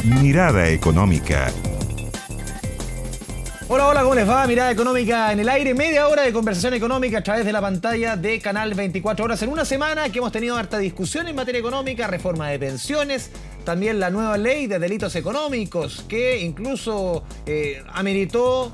Mirada Económica. Hola, hola, ¿cómo les va? Mirada Económica en el aire, media hora de conversación económica a través de la pantalla de Canal 24 Horas. En una semana que hemos tenido harta discusión en materia económica, reforma de pensiones, también la nueva ley de delitos económicos que incluso ameritó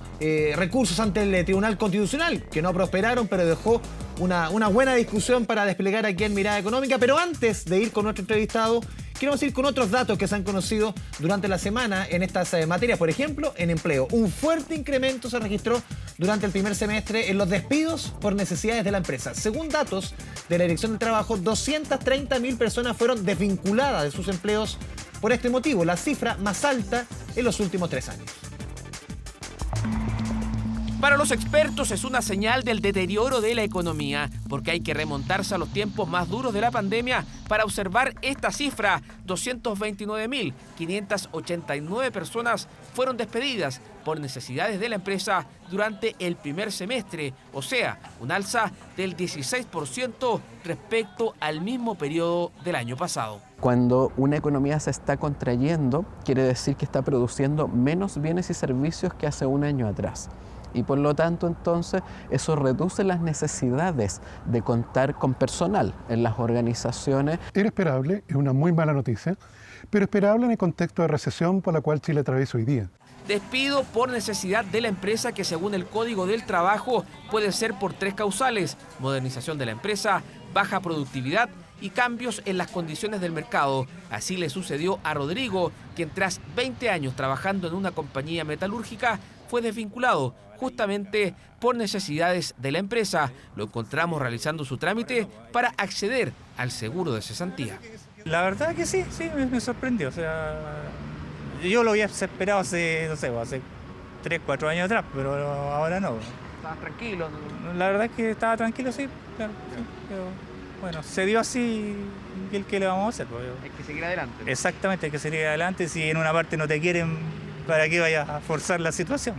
recursos ante el Tribunal Constitucional, que no prosperaron, pero dejó una buena discusión para desplegar aquí en Mirada Económica. Pero antes de ir con nuestro entrevistado, queremos ir con otros datos que se han conocido durante la semana en estas materias. Por ejemplo, en empleo. Un fuerte incremento se registró durante el primer semestre en los despidos por necesidades de la empresa. Según datos de la Dirección del Trabajo, 230.000 personas fueron desvinculadas de sus empleos por este motivo, la cifra más alta en los últimos 3 años. Para los expertos es una señal del deterioro de la economía, porque hay que remontarse a los tiempos más duros de la pandemia para observar esta cifra. 229.589 personas fueron despedidas por necesidades de la empresa durante el primer semestre, o sea, un alza del 16% respecto al mismo periodo del año pasado. Cuando una economía se está contrayendo, quiere decir que está produciendo menos bienes y servicios que hace un año atrás. Y por lo tanto, entonces, eso reduce las necesidades de contar con personal en las organizaciones. Era esperable, es una muy mala noticia, pero esperable en el contexto de recesión por la cual Chile atraviesa hoy día. Despido por necesidad de la empresa que, según el Código del Trabajo, puede ser por 3 causales: modernización de la empresa, baja productividad y cambios en las condiciones del mercado. Así le sucedió a Rodrigo, quien tras 20 años trabajando en una compañía metalúrgica fue desvinculado justamente por necesidades de la empresa. Lo encontramos realizando su trámite para acceder al seguro de cesantía. La verdad que sí, me sorprendió. O sea, yo lo había esperado hace 3, 4 años atrás, pero ahora no. ¿Estabas tranquilo? La verdad es que estaba tranquilo, sí, claro, sí, pero bueno, se dio así, y el que le vamos a hacer. Hay que seguir adelante. Exactamente, hay que seguir adelante. Si en una parte no te quieren, ¿para qué vayas a forzar la situación?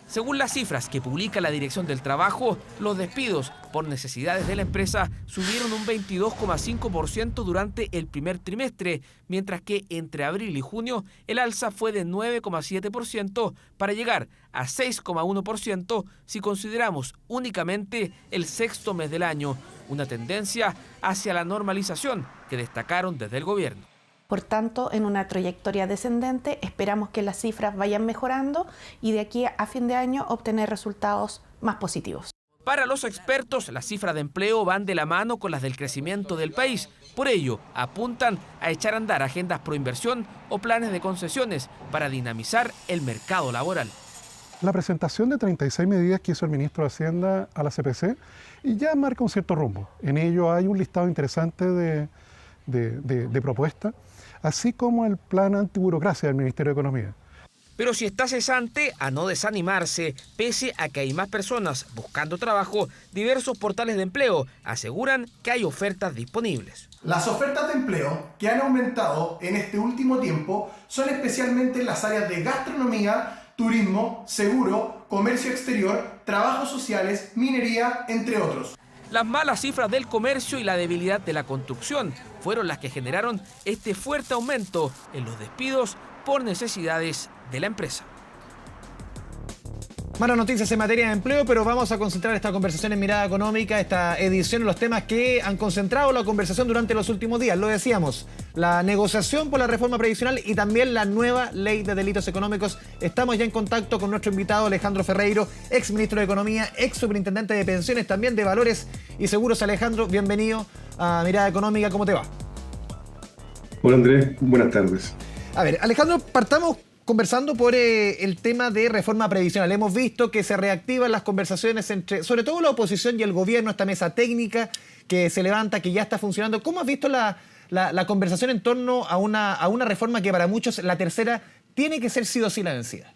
Según las cifras que publica la Dirección del Trabajo, los despidos por necesidades de la empresa subieron un 22,5% durante el primer trimestre, mientras que entre abril y junio el alza fue de 9,7% para llegar a 6,1% si consideramos únicamente el sexto mes del año, una tendencia hacia la normalización que destacaron desde el gobierno. Por tanto, en una trayectoria descendente, esperamos que las cifras vayan mejorando y de aquí a fin de año obtener resultados más positivos. Para los expertos, las cifras de empleo van de la mano con las del crecimiento del país. Por ello, apuntan a echar a andar agendas pro inversión o planes de concesiones para dinamizar el mercado laboral. La presentación de 36 medidas que hizo el ministro de Hacienda a la CPC y ya marca un cierto rumbo. En ello hay un listado interesante de propuestas, así como el plan antiburocracia del Ministerio de Economía. Pero si está cesante, a no desanimarse, pese a que hay más personas buscando trabajo, diversos portales de empleo aseguran que hay ofertas disponibles. Las ofertas de empleo que han aumentado en este último tiempo son especialmente en las áreas de gastronomía, turismo, seguro, comercio exterior, trabajos sociales, minería, entre otros. Las malas cifras del comercio y la debilidad de la construcción fueron las que generaron este fuerte aumento en los despidos por necesidades de la empresa. Malas noticias en materia de empleo, pero vamos a concentrar esta conversación en Mirada Económica, esta edición en los temas que han concentrado la conversación durante los últimos días. Lo decíamos, la negociación por la reforma previsional y también la nueva ley de delitos económicos. Estamos ya en contacto con nuestro invitado Alejandro Ferreiro, ex ministro de Economía, ex superintendente de pensiones, también de valores y seguros. Alejandro, bienvenido a Mirada Económica, ¿cómo te va? Hola Andrés, buenas tardes. A ver, Alejandro, partamos conversando por el tema de reforma previsional. Hemos visto que se reactivan las conversaciones entre, sobre todo la oposición y el gobierno, esta mesa técnica que se levanta, que ya está funcionando. ¿Cómo has visto la conversación en torno a una reforma que para muchos, la tercera, tiene que ser sí o sí la vencida?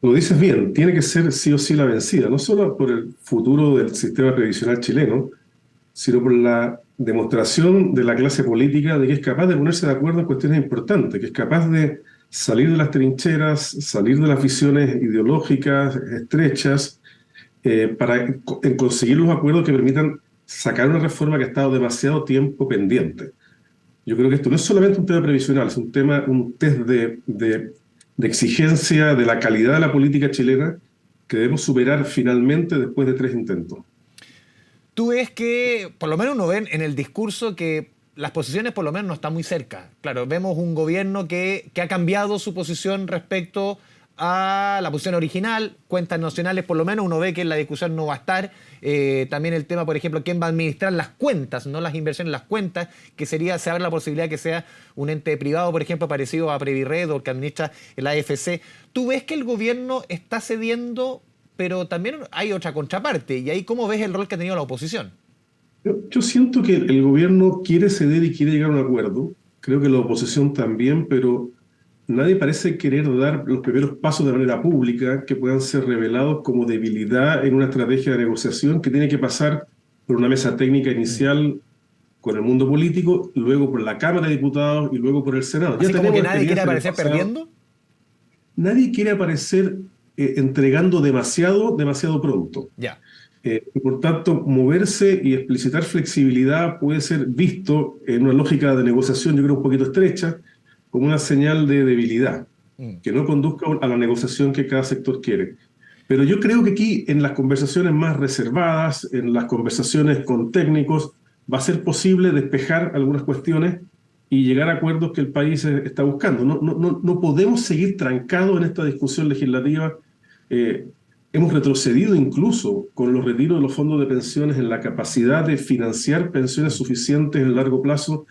Lo dices bien, tiene que ser sí o sí la vencida, no solo por el futuro del sistema previsional chileno, sino por la demostración de la clase política de que es capaz de ponerse de acuerdo en cuestiones importantes, que es capaz de salir de las trincheras, salir de las visiones ideológicas estrechas, para conseguir los acuerdos que permitan sacar una reforma que ha estado demasiado tiempo pendiente. Yo creo que esto no es solamente un tema previsional, es un test de exigencia de la calidad de la política chilena que debemos superar finalmente después de 3 intentos. Tú ves que, por lo menos uno ve en el discurso que las posiciones por lo menos no están muy cerca. Claro, vemos un gobierno que ha cambiado su posición respecto a la posición original, cuentas nacionales por lo menos, uno ve que en la discusión no va a estar. También el tema, por ejemplo, quién va a administrar las cuentas, no las inversiones, las cuentas, que sería, se abre la posibilidad de que sea un ente privado, por ejemplo, parecido a Previrred o que administra el AFC. ¿Tú ves que el gobierno está cediendo, pero también hay otra contraparte? Y ahí, ¿cómo ves el rol que ha tenido la oposición? Yo siento que el gobierno quiere ceder y quiere llegar a un acuerdo. Creo que la oposición también, pero nadie parece querer dar los primeros pasos de manera pública que puedan ser revelados como debilidad en una estrategia de negociación que tiene que pasar por una mesa técnica inicial con el mundo político, luego por la Cámara de Diputados y luego por el Senado. ¿Así como que nadie quiere aparecer perdiendo? Nadie quiere aparecer entregando demasiado pronto. Ya. Y por tanto, moverse y explicitar flexibilidad puede ser visto en una lógica de negociación, yo creo, un poquito estrecha, como una señal de debilidad, que no conduzca a la negociación que cada sector quiere. Pero yo creo que aquí, en las conversaciones más reservadas, en las conversaciones con técnicos, va a ser posible despejar algunas cuestiones y llegar a acuerdos que el país está buscando. No podemos seguir trancados en esta discusión legislativa. Hemos retrocedido incluso con los retiros de los fondos de pensiones en la capacidad de financiar pensiones suficientes en el largo plazo.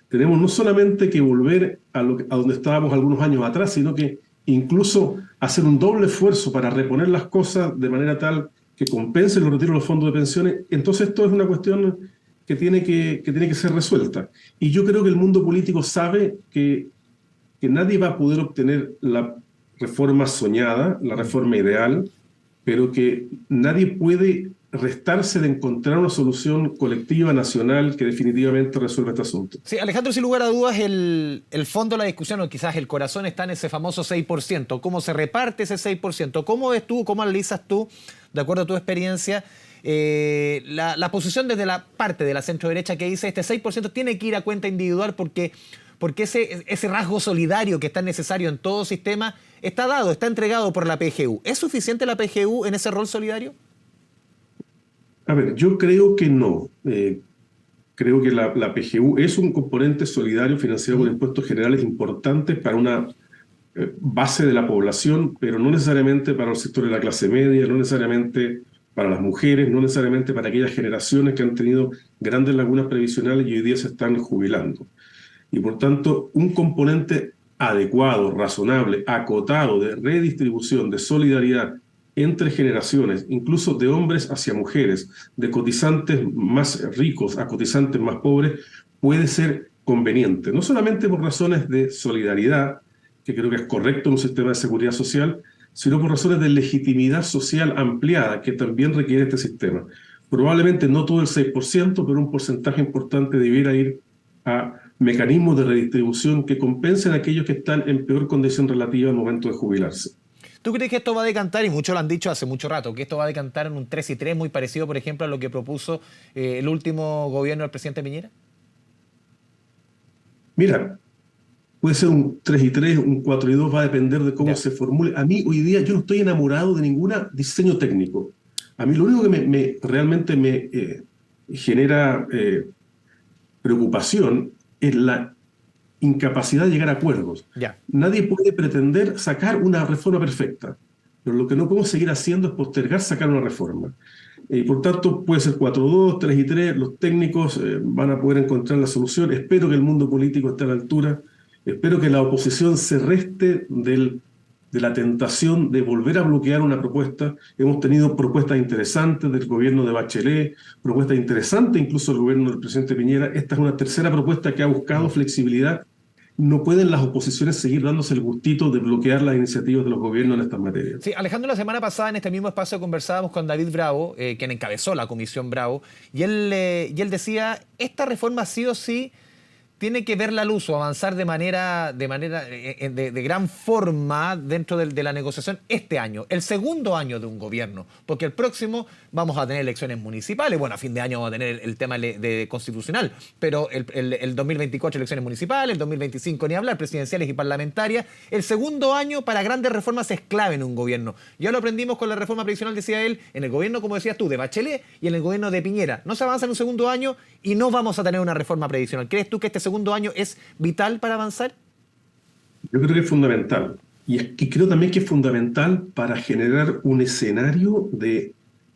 Tenemos no solamente que volver a donde estábamos algunos años atrás, sino que incluso hacer un doble esfuerzo para reponer las cosas de manera tal que compensen los retiros de los fondos de pensiones. Entonces esto es una cuestión que tiene que ser resuelta. Y yo creo que el mundo político sabe que nadie va a poder obtener la reforma soñada, la reforma ideal, pero que nadie puede restarse de encontrar una solución colectiva, nacional, que definitivamente resuelva este asunto. Sí, Alejandro, sin lugar a dudas, el fondo de la discusión, o quizás el corazón, está en ese famoso 6%. ¿Cómo se reparte ese 6%? ¿Cómo ves tú, cómo analizas tú, de acuerdo a tu experiencia, la posición desde la parte de la centro-derecha que dice este 6% tiene que ir a cuenta individual porque ese rasgo solidario que es tan necesario en todo sistema está dado, está entregado por la PGU? ¿Es suficiente la PGU en ese rol solidario? A ver, yo creo que no. Creo que la PGU es un componente solidario financiado por impuestos generales importantes para una base de la población, pero no necesariamente para el sector de la clase media, no necesariamente para las mujeres, no necesariamente para aquellas generaciones que han tenido grandes lagunas previsionales y hoy día se están jubilando. Y por tanto, un componente adecuado, razonable, acotado de redistribución, de solidaridad entre generaciones, incluso de hombres hacia mujeres, de cotizantes más ricos a cotizantes más pobres, puede ser conveniente, no solamente por razones de solidaridad, que creo que es correcto en un sistema de seguridad social, sino por razones de legitimidad social ampliada que también requiere este sistema. Probablemente no todo el 6%, pero un porcentaje importante debiera ir a mecanismos de redistribución que compensen a aquellos que están en peor condición relativa al momento de jubilarse. ¿Tú crees que esto va a decantar, y muchos lo han dicho hace mucho rato, que esto va a decantar en un 3-3 muy parecido, por ejemplo, a lo que propuso el último gobierno del presidente Piñera? Mira, puede ser un 3-3, un 4-2, va a depender de cómo se formule. A mí hoy día yo no estoy enamorado de ningún diseño técnico. A mí lo único que realmente me genera preocupación es la incapacidad de llegar a acuerdos. Nadie puede pretender sacar una reforma perfecta, pero lo que no podemos seguir haciendo es postergar sacar una reforma. Por tanto, puede ser 4-2, 3-3, los técnicos van a poder encontrar la solución. Espero que el mundo político esté a la altura, espero que la oposición se reste de la tentación de volver a bloquear una propuesta. Hemos tenido propuestas interesantes del gobierno de Bachelet, propuestas interesantes incluso del gobierno del presidente Piñera. Esta es una tercera propuesta que ha buscado flexibilidad. No pueden las oposiciones seguir dándose el gustito de bloquear las iniciativas de los gobiernos en estas materias. Sí, Alejandro, la semana pasada en este mismo espacio conversábamos con David Bravo, quien encabezó la Comisión Bravo, y él decía, esta reforma sí o sí tiene que ver la luz o avanzar de gran forma dentro de la negociación este año, el segundo año de un gobierno, porque el próximo vamos a tener elecciones municipales, bueno, a fin de año vamos a tener el tema de constitucional, pero el 2024 elecciones municipales, el 2025 ni hablar, presidenciales y parlamentarias. El segundo año para grandes reformas es clave en un gobierno. Ya lo aprendimos con la reforma previsional, decía él, en el gobierno, como decías tú, de Bachelet y en el gobierno de Piñera. No se avanza en un segundo año y no vamos a tener una reforma previsional. ¿Crees tú que este segundo año es vital para avanzar? Yo creo que es fundamental. Y creo también que es fundamental para generar un escenario de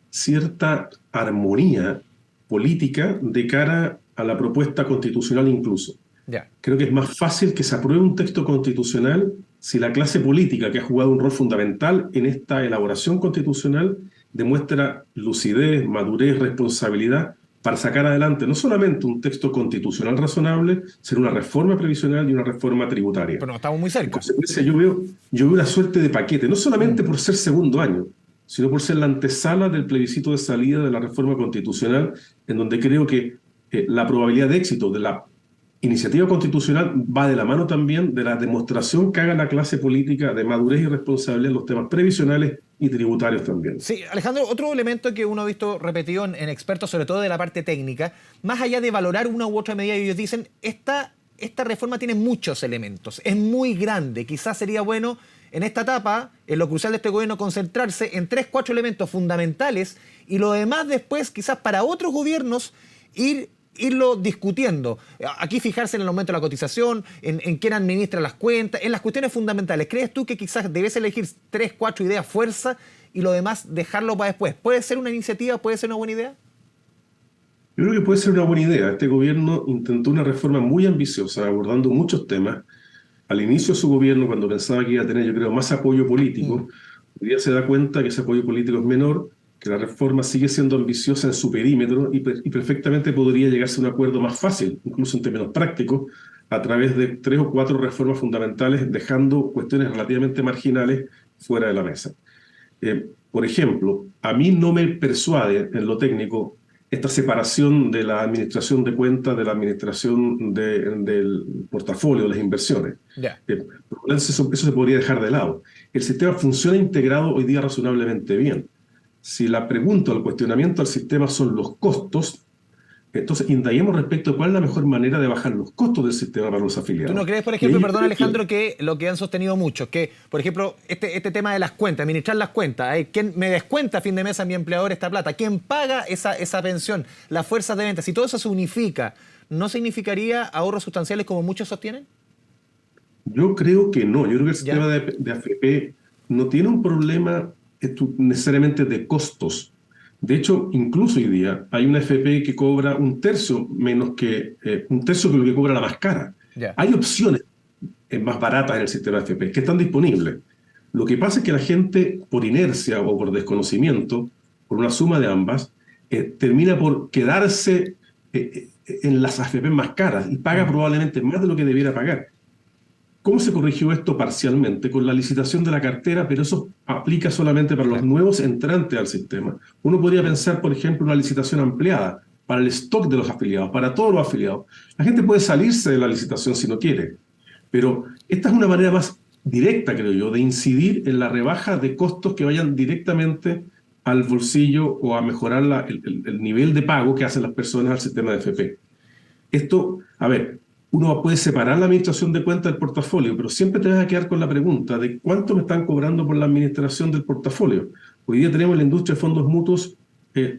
cierta armonía política de cara a la propuesta constitucional incluso. Ya. Creo que es más fácil que se apruebe un texto constitucional si la clase política, que ha jugado un rol fundamental en esta elaboración constitucional, demuestra lucidez, madurez, responsabilidad para sacar adelante no solamente un texto constitucional razonable, sino una reforma previsional y una reforma tributaria. Pero no estamos muy cerca. En consecuencia, yo veo una suerte de paquete, no solamente por ser segundo año, sino por ser la antesala del plebiscito de salida de la reforma constitucional, en donde creo que la probabilidad de éxito de la iniciativa constitucional va de la mano también de la demostración que haga la clase política de madurez y responsabilidad en los temas previsionales y tributarios también. Sí, Alejandro, otro elemento que uno ha visto repetido en expertos, sobre todo de la parte técnica, más allá de valorar una u otra medida, ellos dicen, esta reforma tiene muchos elementos, es muy grande, quizás sería bueno en esta etapa, en lo crucial de este gobierno, concentrarse en 3-4 elementos fundamentales y lo demás después, quizás para otros gobiernos, irlo discutiendo. Aquí fijarse en el aumento de la cotización, en quién administra las cuentas, en las cuestiones fundamentales. ¿Crees tú que quizás debes elegir 3-4 ideas fuerza y lo demás dejarlo para después? ¿Puede ser una iniciativa? ¿Puede ser una buena idea? Yo creo que puede ser una buena idea. Este gobierno intentó una reforma muy ambiciosa, abordando muchos temas. Al inicio de su gobierno, cuando pensaba que iba a tener, yo creo, más apoyo político, hoy día se da cuenta que ese apoyo político es menor, que la reforma sigue siendo ambiciosa en su perímetro y perfectamente podría llegarse a un acuerdo más fácil, incluso en términos prácticos, a través de 3 o 4 reformas fundamentales, dejando cuestiones relativamente marginales fuera de la mesa. Por ejemplo, a mí no me persuade en lo técnico esta separación de la administración de cuentas de la administración del portafolio, de las inversiones. Yeah. Eso se podría dejar de lado. El sistema funciona integrado hoy día razonablemente bien. Si la pregunta o el cuestionamiento al sistema son los costos, entonces indaguemos respecto a cuál es la mejor manera de bajar los costos del sistema para los afiliados. ¿Tú no crees, por ejemplo, perdón Alejandro, que lo que han sostenido muchos, que, por ejemplo, este tema de las cuentas, administrar las cuentas, ¿quién me descuenta a fin de mes a mi empleador esta plata? ¿Quién paga esa pensión? Las fuerzas de venta. Si todo eso se unifica, ¿no significaría ahorros sustanciales como muchos sostienen? Yo creo que no. Yo creo que el sistema de AFP no tiene un problema necesariamente de costos. De hecho, incluso hoy día hay una AFP que cobra un tercio que lo que cobra la más cara. Yeah. Hay opciones más baratas en el sistema de AFP que están disponibles. Lo que pasa es que la gente, por inercia o por desconocimiento, por una suma de ambas, termina por quedarse en las AFP más caras y paga probablemente más de lo que debiera pagar. ¿Cómo se corrigió esto parcialmente? Con la licitación de la cartera, pero eso aplica solamente para los nuevos entrantes al sistema. Uno podría pensar, por ejemplo, una licitación ampliada para el stock de los afiliados, para todos los afiliados. La gente puede salirse de la licitación si no quiere, pero esta es una manera más directa, creo yo, de incidir en la rebaja de costos que vayan directamente al bolsillo o a mejorar el nivel de pago que hacen las personas al sistema de AFP. Esto, a ver, uno puede separar la administración de cuentas del portafolio, pero siempre te vas a quedar con la pregunta de cuánto me están cobrando por la administración del portafolio. Hoy día tenemos en la industria de fondos mutuos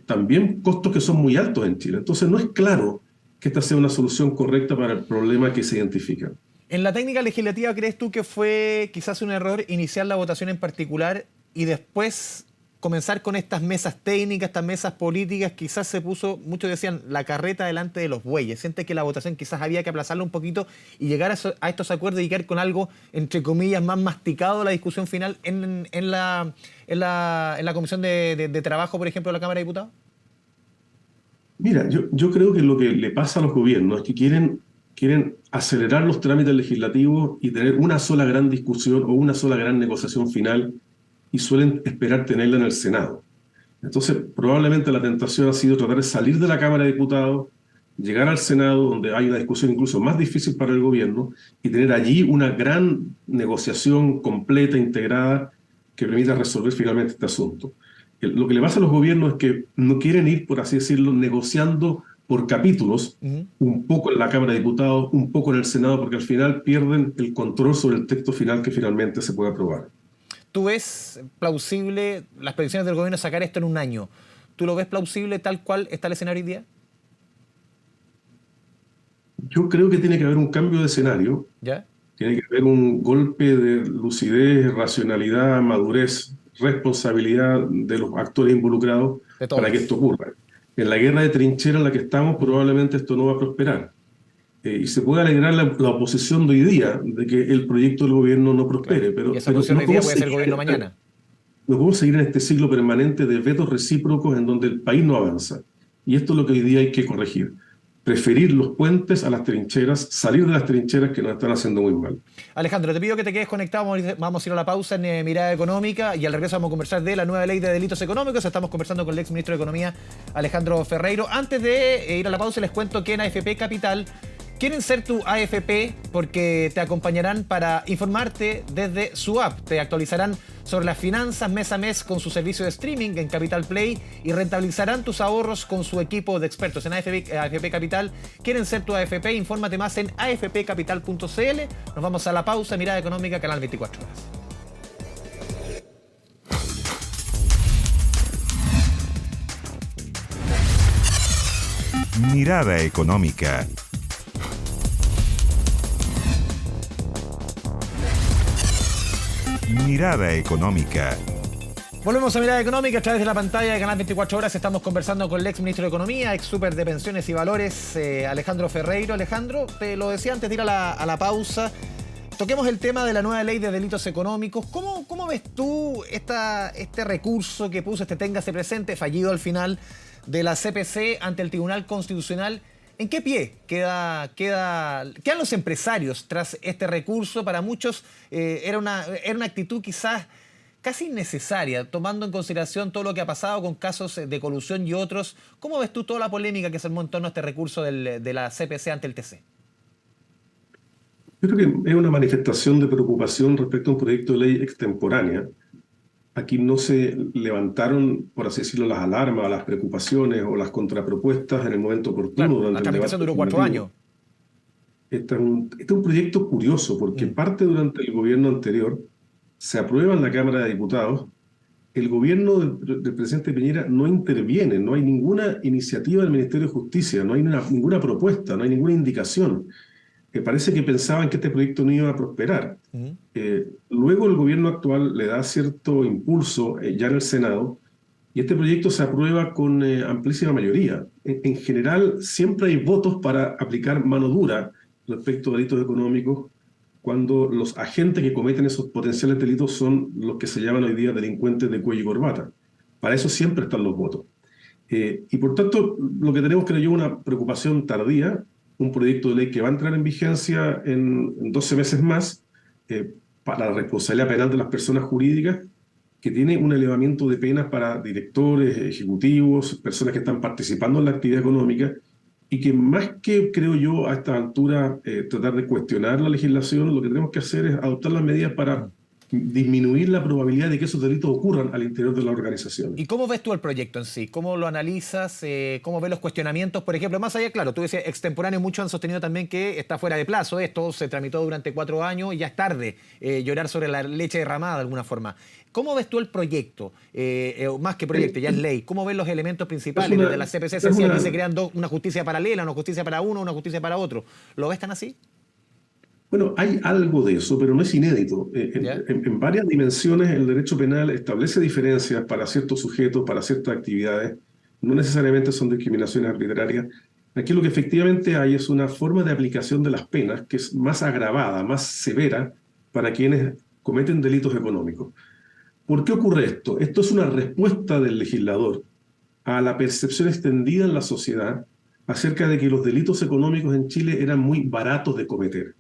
también costos que son muy altos en Chile. Entonces no es claro que esta sea una solución correcta para el problema que se identifica. En la técnica legislativa, ¿crees tú que fue quizás un error iniciar la votación en particular y después comenzar con estas mesas técnicas, estas mesas políticas? Quizás se puso, muchos decían, la carreta delante de los bueyes. Siente que la votación quizás había que aplazarla un poquito y llegar a estos acuerdos y llegar con algo, entre comillas, más masticado la discusión final en la Comisión de Trabajo, por ejemplo, de la Cámara de Diputados. Mira, yo creo que lo que le pasa a los gobiernos es que quieren acelerar los trámites legislativos y tener una sola gran discusión o una sola gran negociación final, y suelen esperar tenerla en el Senado. Entonces, probablemente la tentación ha sido tratar de salir de la Cámara de Diputados, llegar al Senado, donde hay una discusión incluso más difícil para el gobierno, y tener allí una gran negociación completa, integrada, que permita resolver finalmente este asunto. Lo que le pasa a los gobiernos es que no quieren ir, por así decirlo, negociando por capítulos, un poco en la Cámara de Diputados, un poco en el Senado, porque al final pierden el control sobre el texto final que finalmente se puede aprobar. ¿Tú ves plausible las predicciones del gobierno sacar esto en un año? ¿Tú lo ves plausible tal cual está el escenario hoy día? Yo creo que tiene que haber un cambio de escenario. ¿Ya? Tiene que haber un golpe de lucidez, racionalidad, madurez, responsabilidad de los actores involucrados para que esto ocurra. En la guerra de trinchera en la que estamos, probablemente esto no va a prosperar. Y se puede alegrar la oposición de hoy día de que el proyecto del gobierno no prospere. Claro. Y esa oposición hoy día puede ser el gobierno mañana. No podemos seguir en este ciclo permanente de vetos recíprocos en donde el país no avanza. Y esto es lo que hoy día hay que corregir. Preferir los puentes a las trincheras, salir de las trincheras que nos están haciendo muy mal. Alejandro, te pido que te quedes conectado, vamos a ir a la pausa en Mirada Económica y al regreso vamos a conversar de la nueva ley de delitos económicos. Estamos conversando con el ex ministro de Economía, Alejandro Ferreiro. Antes de ir a la pausa les cuento que en AFP Capital quieren ser tu AFP porque te acompañarán para informarte desde su app. Te actualizarán sobre las finanzas mes a mes con su servicio de streaming en Capital Play y rentabilizarán tus ahorros con su equipo de expertos. En AFP Capital quieren ser tu AFP. Infórmate más en afpcapital.cl. Nos vamos a la pausa. Mirada Económica, Canal 24 Horas. Mirada Económica. Mirada Económica. Volvemos a Mirada Económica a través de la pantalla de Canal 24 Horas. Estamos conversando con el ex ministro de Economía, ex súper de Pensiones y Valores, Alejandro Ferreiro. Alejandro, te lo decía antes de ir a la pausa. Toquemos el tema de la nueva ley de delitos económicos. ¿Cómo ves tú este recurso que puso Téngase Presente, fallido al final, de la CPC ante el Tribunal Constitucional? ¿En qué pie quedan los empresarios tras este recurso? Para muchos era una actitud quizás casi innecesaria, tomando en consideración todo lo que ha pasado con casos de colusión y otros. ¿Cómo ves tú toda la polémica que se armó en torno a este recurso de la CPC ante el TC? Yo creo que es una manifestación de preocupación respecto a un proyecto de ley extemporánea. Aquí no se levantaron, por así decirlo, las alarmas, las preocupaciones o las contrapropuestas en el momento oportuno. Claro, durante la tramitación duró 4 años. Este es un proyecto curioso porque parte durante el gobierno anterior, se aprueba en la Cámara de Diputados, el gobierno del presidente Piñera no interviene, no hay ninguna iniciativa del Ministerio de Justicia, no hay ninguna propuesta, no hay ninguna indicación. Parece que pensaban que este proyecto no iba a prosperar. Luego el gobierno actual le da cierto impulso ya en el Senado y este proyecto se aprueba con amplísima mayoría. En general, siempre hay votos para aplicar mano dura respecto a delitos económicos cuando los agentes que cometen esos potenciales delitos son los que se llaman hoy día delincuentes de cuello y corbata. Para eso siempre están los votos. Y por tanto, lo que tenemos, creo yo, una preocupación tardía, un proyecto de ley que va a entrar en vigencia en 12 meses más para la responsabilidad penal de las personas jurídicas, que tiene un elevamiento de penas para directores, ejecutivos, personas que están participando en la actividad económica, y que más que, creo yo, a esta altura tratar de cuestionar la legislación, lo que tenemos que hacer es adoptar las medidas para disminuir la probabilidad de que esos delitos ocurran al interior de la organización. ¿Y cómo ves tú el proyecto en sí? ¿Cómo lo analizas? ¿Cómo ves los cuestionamientos? Por ejemplo, más allá, claro, tú decías extemporáneo, muchos han sostenido también que está fuera de plazo. Esto se tramitó durante 4 años y ya es tarde llorar sobre la leche derramada de alguna forma. ¿Cómo ves tú el proyecto? Más que proyecto, ya es ley. ¿Cómo ves los elementos principales de la CPC? Se decía que se crean una justicia paralela, una justicia para uno, una justicia para otro. ¿Lo ves tan así? Bueno, hay algo de eso, pero no es inédito. En varias dimensiones el derecho penal establece diferencias para ciertos sujetos, para ciertas actividades. No necesariamente son discriminaciones arbitrarias. Aquí lo que efectivamente hay es una forma de aplicación de las penas que es más agravada, más severa para quienes cometen delitos económicos. ¿Por qué ocurre esto? Esto es una respuesta del legislador a la percepción extendida en la sociedad acerca de que los delitos económicos en Chile eran muy baratos de cometer,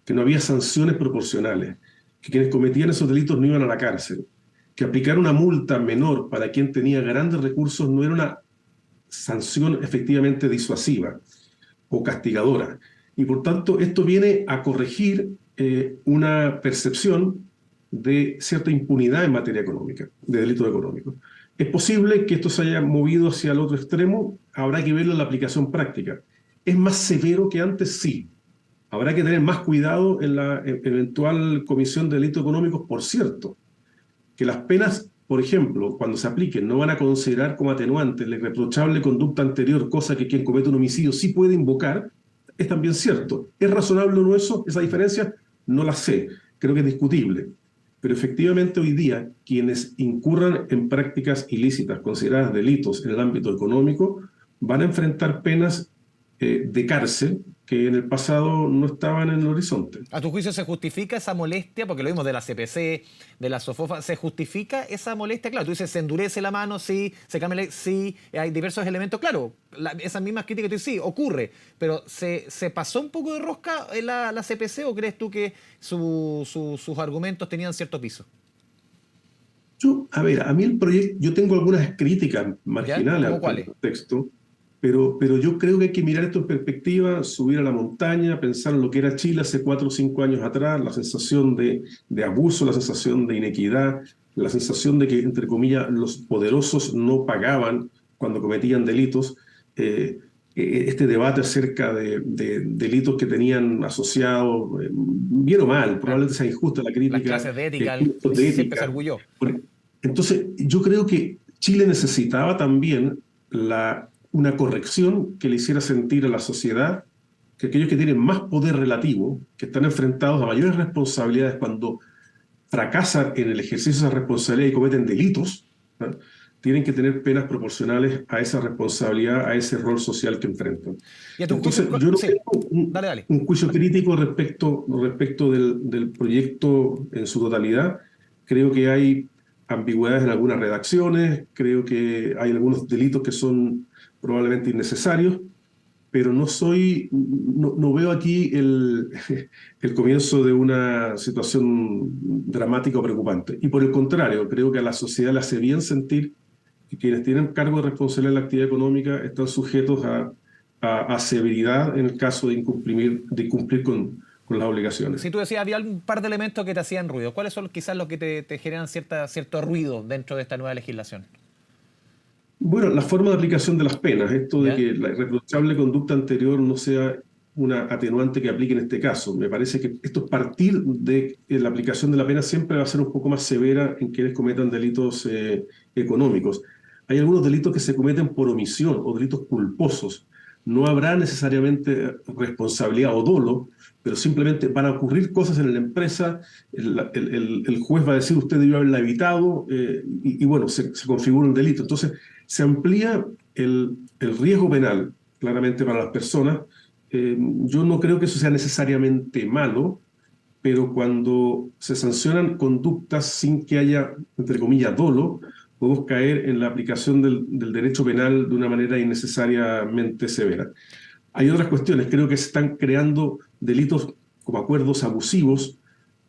que no había sanciones proporcionales, que quienes cometían esos delitos no iban a la cárcel, que aplicar una multa menor para quien tenía grandes recursos no era una sanción efectivamente disuasiva. o castigadora. Y por tanto, esto viene a corregir una percepción de cierta impunidad en materia económica, de delitos económicos. Es posible que esto se haya movido hacia el otro extremo, habrá que verlo en la aplicación práctica. ¿Es más severo que antes? Sí. Habrá que tener más cuidado en la eventual comisión de delitos económicos, por cierto, que las penas, por ejemplo, cuando se apliquen, no van a considerar como atenuante la irreprochable conducta anterior, cosa que quien comete un homicidio sí puede invocar, es también cierto. ¿Es razonable o no eso? Esa diferencia no la sé, creo que es discutible. Pero efectivamente hoy día quienes incurran en prácticas ilícitas consideradas delitos en el ámbito económico van a enfrentar penas de cárcel que en el pasado no estaban en el horizonte. ¿A tu juicio se justifica esa molestia? Porque lo vimos de la CPC, de la SOFOFA. ¿Se justifica esa molestia? Claro, tú dices, se endurece la mano, sí, se cambia, sí, hay diversos elementos. Claro, esas mismas críticas que tú dices, sí, ocurre. Pero ¿se pasó un poco de rosca en la CPC o crees tú que sus argumentos tenían cierto piso? A mí el proyecto, yo tengo algunas críticas marginales al contexto, pero yo creo que hay que mirar esto en perspectiva, subir a la montaña, pensar en lo que era Chile hace 4 o 5 años atrás, la sensación de abuso, la sensación de inequidad, la sensación de que, entre comillas, los poderosos no pagaban cuando cometían delitos. Este debate acerca de delitos que tenían asociados, bien o mal, probablemente sea injusta la crítica. Las clases de ética, siempre se arguyó. Entonces, yo creo que Chile necesitaba también una corrección que le hiciera sentir a la sociedad que aquellos que tienen más poder relativo, que están enfrentados a mayores responsabilidades cuando fracasan en el ejercicio de esa responsabilidad y cometen delitos, ¿no?, tienen que tener penas proporcionales a esa responsabilidad, a ese rol social que enfrentan. Entonces, yo no tengo un juicio crítico respecto del proyecto en su totalidad. Creo que hay ambigüedades en algunas redacciones, creo que hay algunos delitos que son probablemente innecesarios, pero no veo aquí el comienzo de una situación dramática o preocupante. Y por el contrario, creo que a la sociedad le hace bien sentir que quienes tienen cargo de responsabilidad en la actividad económica están sujetos a severidad en el caso de incumplir con las obligaciones. Si tú decías, había un par de elementos que te hacían ruido. ¿Cuáles son quizás los que te generan cierto ruido dentro de esta nueva legislación? Bueno, la forma de aplicación de las penas, esto de que la irreprochable conducta anterior no sea una atenuante que aplique en este caso. Me parece que esto, partir de la aplicación de la pena, siempre va a ser un poco más severa en quienes cometan delitos económicos. Hay algunos delitos que se cometen por omisión o delitos culposos. No habrá necesariamente responsabilidad o dolo, pero simplemente van a ocurrir cosas en la empresa, el juez va a decir usted debió haberla evitado, y bueno, se configura un delito. Entonces se amplía el riesgo penal claramente para las personas. Yo no creo que eso sea necesariamente malo, pero cuando se sancionan conductas sin que haya, entre comillas, dolo, podemos caer en la aplicación del derecho penal de una manera innecesariamente severa. Hay otras cuestiones, creo que se están creando delitos como acuerdos abusivos,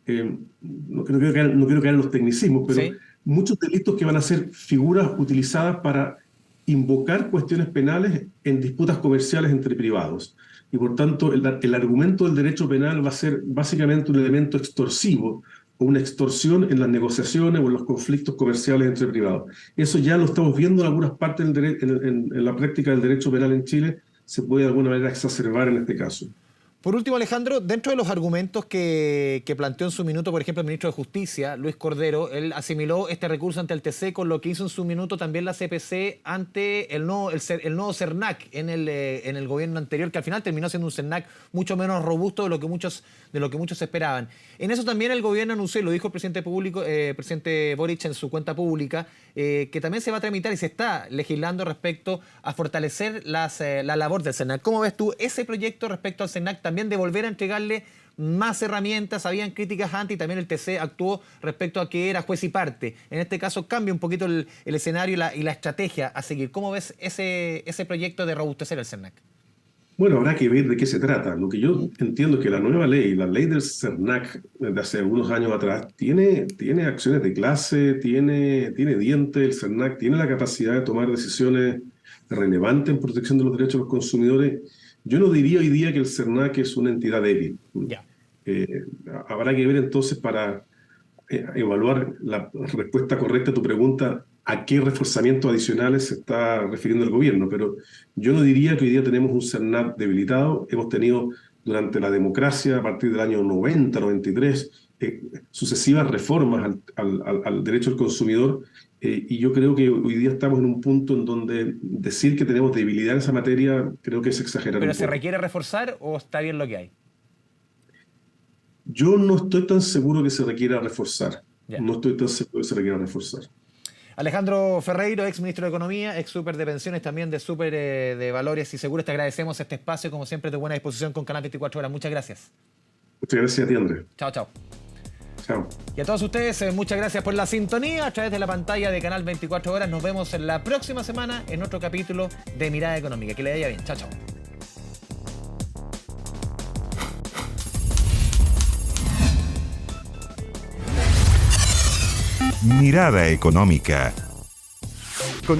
no quiero caer en los tecnicismos, pero ¿sí?, muchos delitos que van a ser figuras utilizadas para invocar cuestiones penales en disputas comerciales entre privados. Y por tanto, el argumento del derecho penal va a ser básicamente un elemento extorsivo o una extorsión en las negociaciones o en los conflictos comerciales entre privados. Eso ya lo estamos viendo en algunas partes en la práctica del derecho penal en Chile, se puede de alguna manera exacerbar en este caso. Por último, Alejandro, dentro de los argumentos que planteó en su minuto, por ejemplo, el ministro de Justicia, Luis Cordero, él asimiló este recurso ante el TC con lo que hizo en su minuto también la CPC ante el nuevo CERNAC en el gobierno anterior, que al final terminó siendo un CERNAC mucho menos robusto de lo que muchos esperaban. En eso también el gobierno anunció, y lo dijo el presidente Boric en su cuenta pública, que también se va a tramitar y se está legislando respecto a fortalecer la labor del CERNAC. ¿Cómo ves tú ese proyecto respecto al CERNAC? También de volver a entregarle más herramientas. Habían críticas antes y también el TC actuó respecto a que era juez y parte. En este caso cambia un poquito el escenario y la estrategia a seguir. ¿Cómo ves ese proyecto de robustecer el CERNAC? Bueno, habrá que ver de qué se trata. Lo que yo entiendo es que la nueva ley, la ley del CERNAC de hace algunos años atrás, tiene acciones de clase, tiene dientes. El CERNAC tiene la capacidad de tomar decisiones relevantes en protección de los derechos de los consumidores. Yo no diría hoy día que el CERNAC es una entidad débil. Ya. Habrá que ver entonces para evaluar la respuesta correcta a tu pregunta, a qué reforzamientos adicionales se está refiriendo el gobierno, pero yo no diría que hoy día tenemos un CERNAC debilitado. Hemos tenido durante la democracia, a partir del año 90, 93, sucesivas reformas al derecho del consumidor, y yo creo que hoy día estamos en un punto en donde decir que tenemos debilidad en esa materia creo que es exagerar. ¿Pero un se poco. requiere reforzar o está bien lo que hay? Yo no estoy tan seguro que se requiera reforzar. Ya. No estoy tan seguro que se requiera reforzar. Alejandro Ferreiro, ex ministro de Economía, ex súper de pensiones, también de súper de valores y seguros. Te agradecemos este espacio, como siempre, de buena disposición con Canal 24 Horas. Muchas gracias. Muchas gracias a ti, Andrés. Chao, chao. Chao. Y a todos ustedes, muchas gracias por la sintonía a través de la pantalla de Canal 24 Horas. Nos vemos la próxima semana en otro capítulo de Mirada Económica. Que le vaya bien. Chao, chao. Mirada Económica.